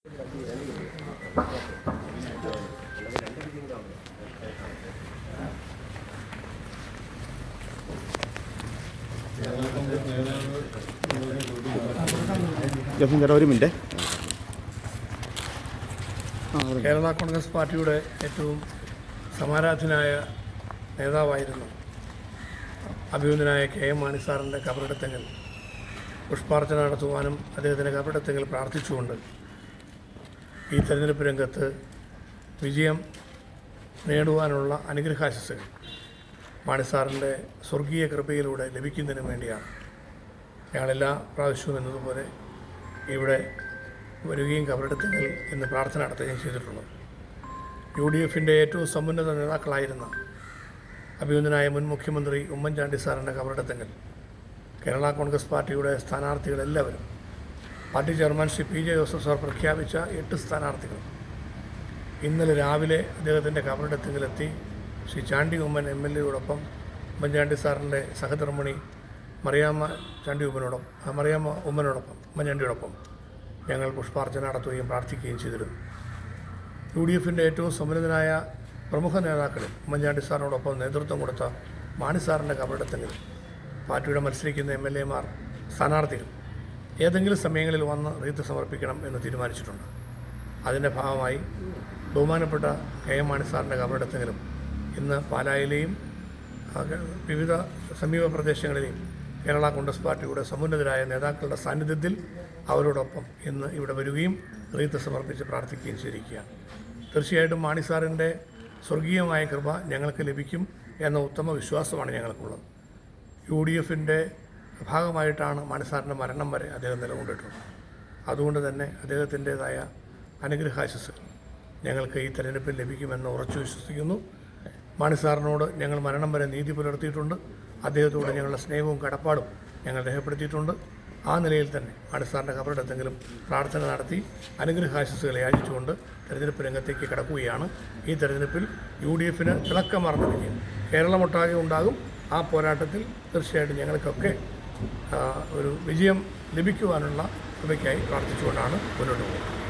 ഒരു minute. Kerala Congress പാർട്ടിയുടെ ഏറ്റവും സമാരാധനായ നേതാവായിരുന്നു അഭിനന്ദനായ KM മാണി സാറിൻ്റെ കബറിടത്തെങ്കിൽ പുഷ്പാർച്ചന നടത്തുവാനും അദ്ദേഹത്തിൻ്റെ കബറിടത്തെങ്കിൽ പ്രാർത്ഥിച്ചുകൊണ്ട് ഈ തെരഞ്ഞെടുപ്പ് രംഗത്ത് വിജയം നേടുവാനുള്ള അനുഗ്രഹാശസ്സുകൾ മാണി സാറിൻ്റെ സ്വർഗീയ കൃപയിലൂടെ ലഭിക്കുന്നതിന് വേണ്ടിയാണ് ഞങ്ങളെല്ലാ പ്രാവശ്യവും എന്നതുപോലെ ഇവിടെ വരികയും കബറിടത്തെങ്കിൽ ഇന്ന് പ്രാർത്ഥന നടത്തുകയും ചെയ്തിട്ടുള്ളത്. UDFൻ്റെ ഏറ്റവും സമുന്നത നേതാക്കളായിരുന്ന അഭിനന്ദനായ മുൻ മുഖ്യമന്ത്രി ഉമ്മൻചാണ്ടി സാറിൻ്റെ കബറിടത്തെങ്കിൽ കേരള കോൺഗ്രസ് പാർട്ടിയുടെ സ്ഥാനാർത്ഥികളെല്ലാവരും party chairman Shri PJ Joseph sir പ്രഖ്യാപിച്ച 8 സ്ഥാനാർത്ഥികൾ ഇന്നലെ രാവിലെ അദ്ദേഹത്തിൻ്റെ കബറിടത്തെങ്കിലെത്തി ശ്രീ ചാണ്ടി ഉമ്മൻ MLAയോടൊപ്പം ഉമ്മൻചാണ്ടി സാറിൻ്റെ സഹധർമ്മിണി മറിയാമ്മ ഉമ്മനോടൊപ്പം ഉമ്മൻചാണ്ടിയോടൊപ്പം ഞങ്ങൾ പുഷ്പാർച്ചന നടത്തുകയും പ്രാർത്ഥിക്കുകയും ചെയ്തിരുന്നു. UDFൻ്റെ ഏറ്റവും സമുന്നതനായ പ്രമുഖ നേതാക്കളിൽ ഉമ്മൻചാണ്ടി സാറിനോടൊപ്പം നേതൃത്വം കൊടുത്ത മാണി സാറിൻ്റെ കബറിടത്തെങ്കിൽ പാർട്ടിയുടെ മത്സരിക്കുന്ന MLAമാർ സ്ഥാനാർത്ഥികൾ ഏതെങ്കിലും സമയങ്ങളിൽ വന്ന് റീത്ത് സമർപ്പിക്കണം എന്ന് തീരുമാനിച്ചിട്ടുണ്ട്. അതിൻ്റെ ഭാഗമായി ബഹുമാനപ്പെട്ട KM മാണി സാറിൻ്റെ കബറിടത്തെങ്കിലും ഇന്ന് പാലായിലെയും വിവിധ സമീപ പ്രദേശങ്ങളിലെയും കേരള കോൺഗ്രസ് പാർട്ടിയുടെ സമുന്നതരായ നേതാക്കളുടെ സാന്നിധ്യത്തിൽ അവരോടൊപ്പം ഇന്ന് ഇവിടെ വരികയും റീത്ത് സമർപ്പിച്ച് പ്രാർത്ഥിക്കുകയും ചെയ്തിരിക്കുകയാണ്. തീർച്ചയായിട്ടും മാണി സാറിൻ്റെ സ്വർഗീയമായ കൃപ ഞങ്ങൾക്ക് ലഭിക്കും എന്ന ഉത്തമ വിശ്വാസമാണ് ഞങ്ങൾക്കുള്ളത്. UDFൻ്റെ ഭാഗമായിട്ടാണ് മാണി സാറിൻ്റെ മരണം വരെ അദ്ദേഹം നിലകൊണ്ടിട്ടുള്ളത്. അതുകൊണ്ട് തന്നെ അദ്ദേഹത്തിൻ്റേതായ അനുഗ്രഹാശസ്സുകൾ ഞങ്ങൾക്ക് ഈ തെരഞ്ഞെടുപ്പിൽ ലഭിക്കുമെന്ന് ഉറച്ചു വിശ്വസിക്കുന്നു. മാണി സാറിനോട് ഞങ്ങൾ മരണം വരെ നീതി പുലർത്തിയിട്ടുണ്ട്. അദ്ദേഹത്തോട് ഞങ്ങളുടെ സ്നേഹവും കടപ്പാടും ഞങ്ങൾ രേഖപ്പെടുത്തിയിട്ടുണ്ട്. ആ നിലയിൽ തന്നെ മാണി സാറിൻ്റെ കബറിടത്തെങ്കിലും പ്രാർത്ഥന നടത്തി അനുഗ്രഹാശസ്സുകൾ യാചിച്ചുകൊണ്ട് തെരഞ്ഞെടുപ്പ് രംഗത്തേക്ക് കടക്കുകയാണ്. ഈ തെരഞ്ഞെടുപ്പിൽ UDFന് തിളക്കമാർന്ന വിജയം കേരളമൊട്ടാകെ ഉണ്ടാകും. ആ പോരാട്ടത്തിൽ തീർച്ചയായിട്ടും ഞങ്ങൾക്കൊക്കെ ഒരു വിജയം ലഭിക്കുവാനുള്ള കൃപയ്ക്കായി പ്രാർത്ഥിച്ചുകൊണ്ടാണ് മുന്നോട്ട് പോകുന്നത്.